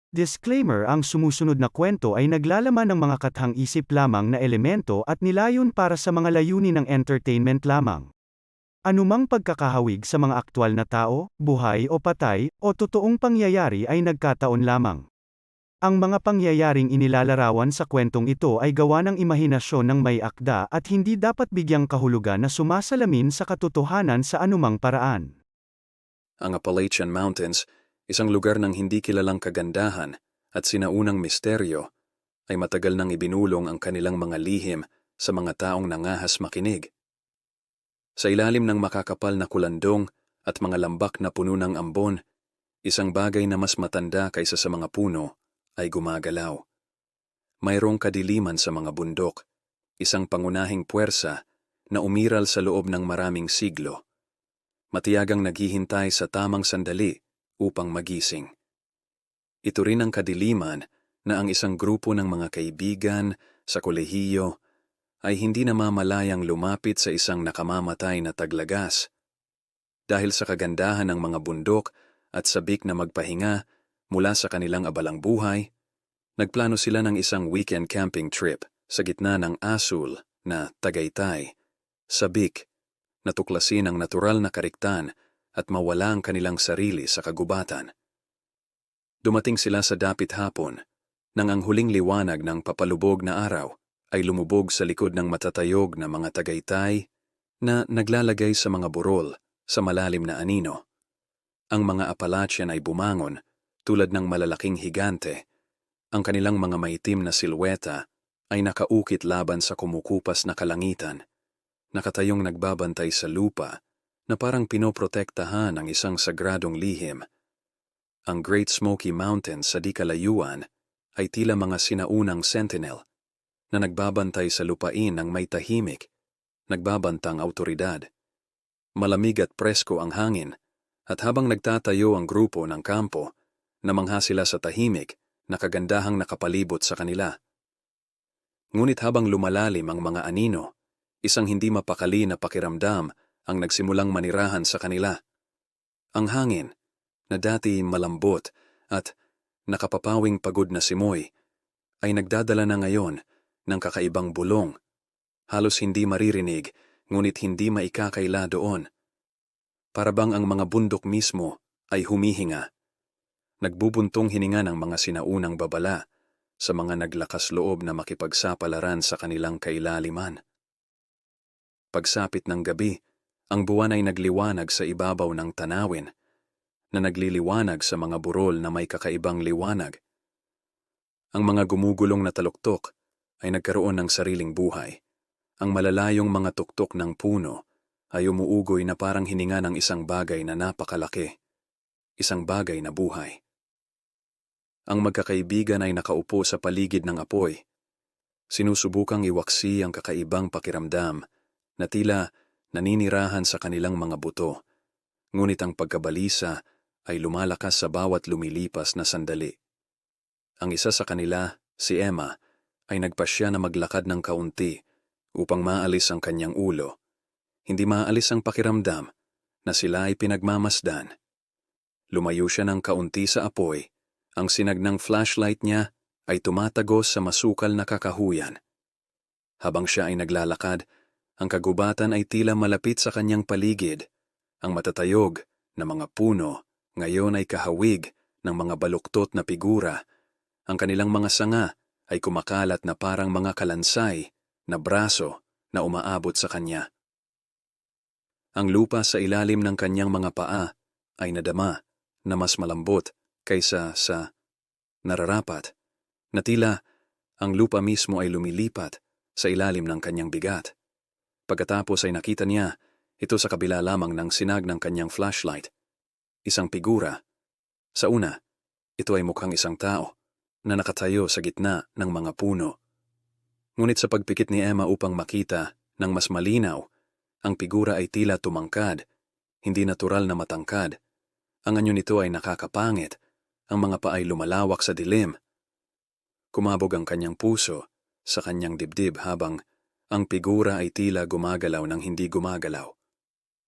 Disclaimer: ang sumusunod na kwento ay naglalaman ng mga kathang-isip lamang na elemento at nilayon para sa mga layunin ng entertainment lamang. Anumang pagkakahawig sa mga aktwal na tao, buhay o patay, o totoong pangyayari ay nagkataon lamang. Ang mga pangyayaring inilalarawan sa kwentong ito ay gawa ng imahinasyon ng may akda at hindi dapat bigyang kahulugan na sumasalamin sa katotohanan sa anumang paraan. Ang Appalachian Mountains, isang lugar ng hindi kilalang kagandahan at sinaunang misteryo, ay matagal nang ibinulong ang kanilang mga lihim sa mga taong nangahas makinig. Sa ilalim ng makakapal na kulandong at mga lambak na puno ng ambon, isang bagay na mas matanda kaysa sa mga puno ay gumagalaw. Mayroong kadiliman sa mga bundok, isang pangunahing puwersa na umiral sa loob ng maraming siglo. Matiyagang naghihintay sa tamang sandali upang magising. Ito rin ang kadiliman na ang isang grupo ng mga kaibigan sa kolehiyo ay hindi namamalayang lumapit sa isang nakamamatay na taglagas. Dahil sa kagandahan ng mga bundok at sabik na magpahinga mula sa kanilang abalang buhay, nagplano sila ng isang weekend camping trip sa gitna ng asul na Tagaytay, sabik, natuklasin ang natural na kariktan at mawala ang kanilang sarili sa kagubatan. Dumating sila sa dapit hapon, nang ang huling liwanag ng papalubog na araw ay lumubog sa likod ng matatayog na mga Tagaytay na naglalagay sa mga burol sa malalim na anino. Ang mga Appalachian ay bumangon tulad ng malalaking higante. Ang kanilang mga maitim na silweta ay nakaukit laban sa kumukupas na kalangitan, nakatayong nagbabantay sa lupa na parang pinoprotektahan ang isang sagradong lihim. Ang Great Smoky Mountains sa di kalayuan ay tila mga sinaunang sentinel na nagbabantay sa lupain ng may tahimik, nagbabantang autoridad. Malamig at presko ang hangin, at habang nagtatayo ang grupo ng kampo, namangha sila sa tahimik na kagandahang nakapalibot sa kanila. Ngunit habang lumalalim ang mga anino, isang hindi mapakali na pakiramdam ang nagsimulang manirahan sa kanila. Ang hangin, na dati malambot at nakapapawing pagod na simoy, ay nagdadala na ngayon ng kakaibang bulong. Halos hindi maririnig, ngunit hindi maikakaila doon. Para bang ang mga bundok mismo ay humihinga. Nagbubuntong hininga ng mga sinaunang babala sa mga naglakas loob na makipagsapalaran sa kanilang kailaliman. Pagsapit ng gabi, ang buwan ay nagliwanag sa ibabaw ng tanawin, na nagliliwanag sa mga burol na may kakaibang liwanag. Ang mga gumugulong na taluktok ay nagkaroon ng sariling buhay. Ang malalayong mga tuktok ng puno ay umuugoy na parang hininga ng isang bagay na napakalaki, isang bagay na buhay. Ang magkakaibigan ay nakaupo sa paligid ng apoy, sinusubukang iwaksi ang kakaibang pakiramdam na tila naninirahan sa kanilang mga buto, ngunit ang pagkabalisa ay lumalakas sa bawat lumilipas na sandali. Ang isa sa kanila, si Emma, ay nagpasya na maglakad ng kaunti upang maalis ang kanyang ulo. Hindi maalis ang pakiramdam na sila ay pinagmamasdan. Lumayo siya ng kaunti sa apoy. Ang sinag ng flashlight niya ay tumatagos sa masukal na kakahuyan. Habang siya ay naglalakad, ang kagubatan ay tila malapit sa kanyang paligid. Ang matatayog na mga puno ngayon ay kahawig ng mga baluktot na figura. Ang kanilang mga sanga ay kumakalat na parang mga kalansay na braso na umaabot sa kanya. Ang lupa sa ilalim ng kanyang mga paa ay nadama na mas malambot kaysa sa nararapat, na tila ang lupa mismo ay lumilipat sa ilalim ng kanyang bigat. Pagkatapos ay nakita niya ito sa kabila lamang ng sinag ng kanyang flashlight. Isang figura. Sa una, ito ay mukhang isang tao na nakatayo sa gitna ng mga puno. Ngunit sa pagpikit ni Emma upang makita ng mas malinaw, ang figura ay tila tumangkad, hindi natural na matangkad. Ang anyo nito ay nakakapangit, ang mga paa ay lumalawak sa dilim. Kumabog ang kanyang puso sa kanyang dibdib habang ang figura ay tila gumagalaw ng hindi gumagalaw.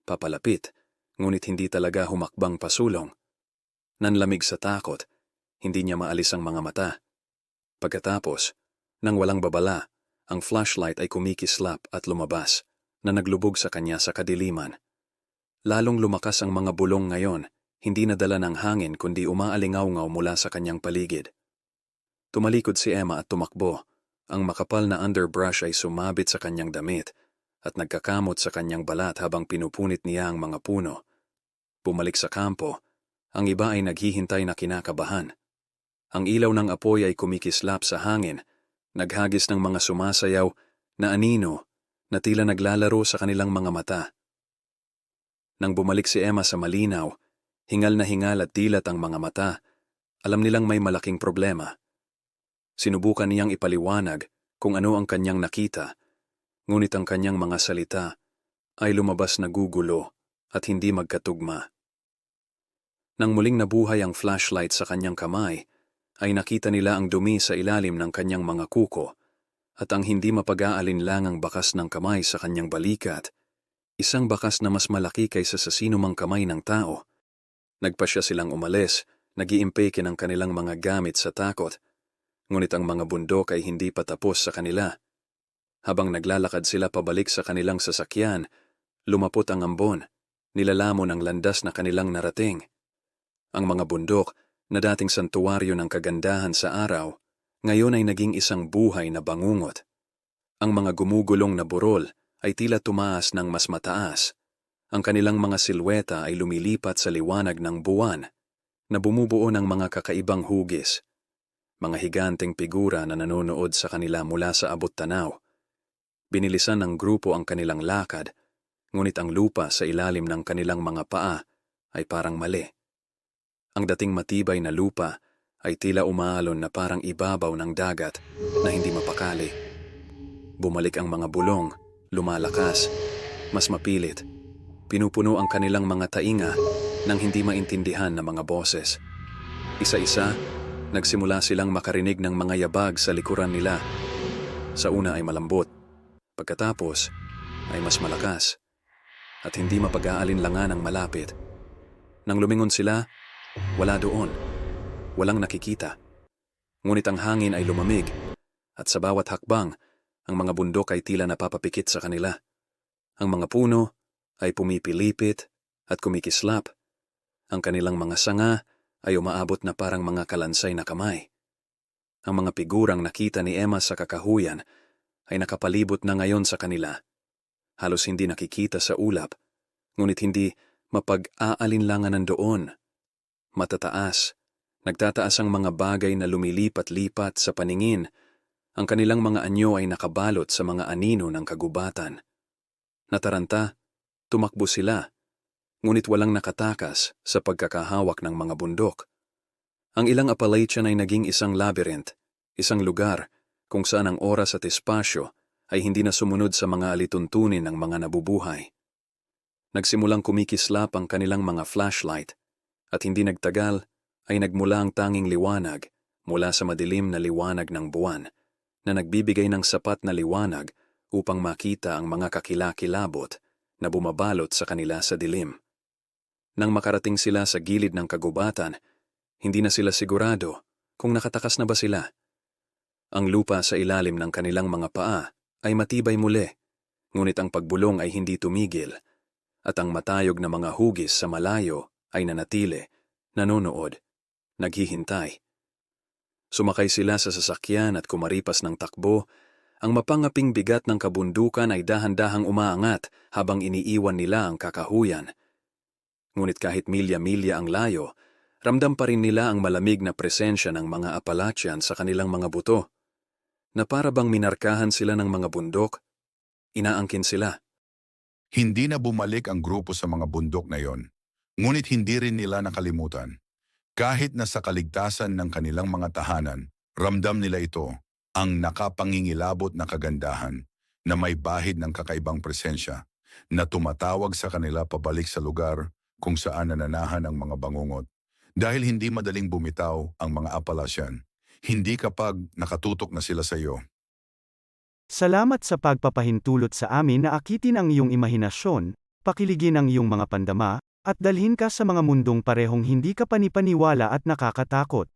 Papalapit, ngunit hindi talaga humakbang pasulong. Nanlamig sa takot, Hindi niya maalis ang mga mata. Pagkatapos, nang walang babala, ang flashlight ay kumikislap at lumabas, na naglubog sa kanya sa kadiliman. Lalong lumakas ang mga bulong ngayon, hindi nadala ng hangin kundi umaalingaw-ngaw mula sa kanyang paligid. Tumalikod si Emma at tumakbo. Ang makapal na underbrush ay sumabit sa kanyang damit at nagkakamot sa kanyang balat habang pinupunit niya ang mga puno. Bumalik sa kampo, ang iba ay naghihintay na kinakabahan. Ang ilaw ng apoy ay kumikislap sa hangin, naghagis ng mga sumasayaw na anino na tila naglalaro sa kanilang mga mata. Nang bumalik si Emma sa malinaw, hingal na hingal at dilat ang mga mata, alam nilang may malaking problema. Sinubukan niyang ipaliwanag kung ano ang kanyang nakita, ngunit ang kanyang mga salita ay lumabas na gugulo at hindi magkatugma. Nang muling nabuhay ang flashlight sa kanyang kamay, ay nakita nila ang dumi sa ilalim ng kanyang mga kuko at ang hindi mapag-aalinlangang bakas ng kamay sa kanyang balikat, isang bakas na mas malaki kaysa sa sinumang kamay ng tao. Nagpasya silang umalis, nag-iimpeke ng kanilang mga gamit sa takot, ngunit ang mga bundok ay hindi pa tapos sa kanila. Habang naglalakad sila pabalik sa kanilang sasakyan, lumapot ang ambon, nilalamon ang landas na kanilang narating. Ang mga bundok, na dating santuwaryo ng kagandahan sa araw, ngayon ay naging isang buhay na bangungot. Ang mga gumugulong na burol ay tila tumaas ng mas mataas. Ang kanilang mga silweta ay lumilipat sa liwanag ng buwan, na bumubuo ng mga kakaibang hugis. Mga higanteng figura na nanonood sa kanila mula sa abot tanaw. Binilisan ng grupo ang kanilang lakad, ngunit ang lupa sa ilalim ng kanilang mga paa ay parang mali. Ang dating matibay na lupa ay tila umaalon na parang ibabaw ng dagat na hindi mapakali. Bumalik ang mga bulong, lumalakas, mas mapilit. Pinupuno ang kanilang mga tainga ng hindi maintindihan na mga boses. Isa-isa, nagsimula silang makarinig ng mga yabag sa likuran nila. Sa una ay malambot, pagkatapos ay mas malakas, at hindi mapag-aalinlangan ang malapit. Nang lumingon sila, wala doon, walang nakikita. Ngunit ang hangin ay lumamig, at sa bawat hakbang, ang mga bundok ay tila napapapikit sa kanila. Ang mga puno ay pumipilipit at kumikislap. Ang kanilang mga sanga ay umaabot na parang mga kalansay na kamay. Ang mga figurang nakita ni Emma sa kakahuyan ay nakapalibot na ngayon sa kanila. Halos hindi nakikita sa ulap, ngunit hindi mapag-aalinlanganan doon. Matataas, nagtataas ang mga bagay na lumilipat-lipat sa paningin. Ang kanilang mga anyo ay nakabalot sa mga anino ng kagubatan. Nataranta, tumakbo sila, ngunit walang nakatakas sa pagkakahawak ng mga bundok. Ang ilang Appalachian ay naging isang labyrinth, isang lugar kung saan ang oras at espasyo ay hindi na sumunod sa mga alituntunin ng mga nabubuhay. Nagsimulang kumikislap ang kanilang mga flashlight, at hindi nagtagal ay nagmula ang tanging liwanag mula sa madilim na liwanag ng buwan, na nagbibigay ng sapat na liwanag upang makita ang mga kakilakilabot na bumabalot sa kanila sa dilim. Nang makarating sila sa gilid ng kagubatan, hindi na sila sigurado kung nakatakas na ba sila. Ang lupa sa ilalim ng kanilang mga paa ay matibay muli, ngunit ang pagbulong ay hindi tumigil, at ang matayog na mga hugis sa malayo ay nanatili, nanonood, naghihintay. Sumakay sila sa sasakyan at kumaripas ng takbo. Ang mapangaping bigat ng kabundukan ay dahan-dahang umaangat habang iniiwan nila ang kakahuyan. Ngunit kahit milya-milya ang layo, ramdam pa rin nila ang malamig na presensya ng mga Appalachian sa kanilang mga buto, na para bang minarkahan sila ng mga bundok. Inaangkin sila. Hindi na bumalik ang grupo sa mga bundok na yon, ngunit hindi rin nila nakalimutan. Kahit na sa kaligtasan ng kanilang mga tahanan, ramdam nila ito, ang nakapangingilabot na kagandahan na may bahid ng kakaibang presensya na tumatawag sa kanila pabalik sa lugar kung saan nananahan ang mga bangungot. Dahil hindi madaling bumitaw ang mga Appalachian, hindi kapag nakatutok na sila sa iyo. Salamat sa pagpapahintulot sa amin na akitin ang iyong imahinasyon, pakiligin ang iyong mga pandama, at dalhin ka sa mga mundong parehong hindi ka panipaniwala at nakakatakot.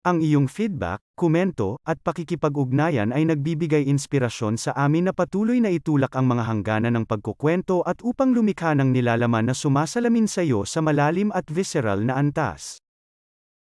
Ang iyong feedback, komento, at pakikipag-ugnayan ay nagbibigay inspirasyon sa amin na patuloy na itulak ang mga hangganan ng pagkukwento at upang lumikha ng nilalaman na sumasalamin sa iyo sa malalim at visceral na antas.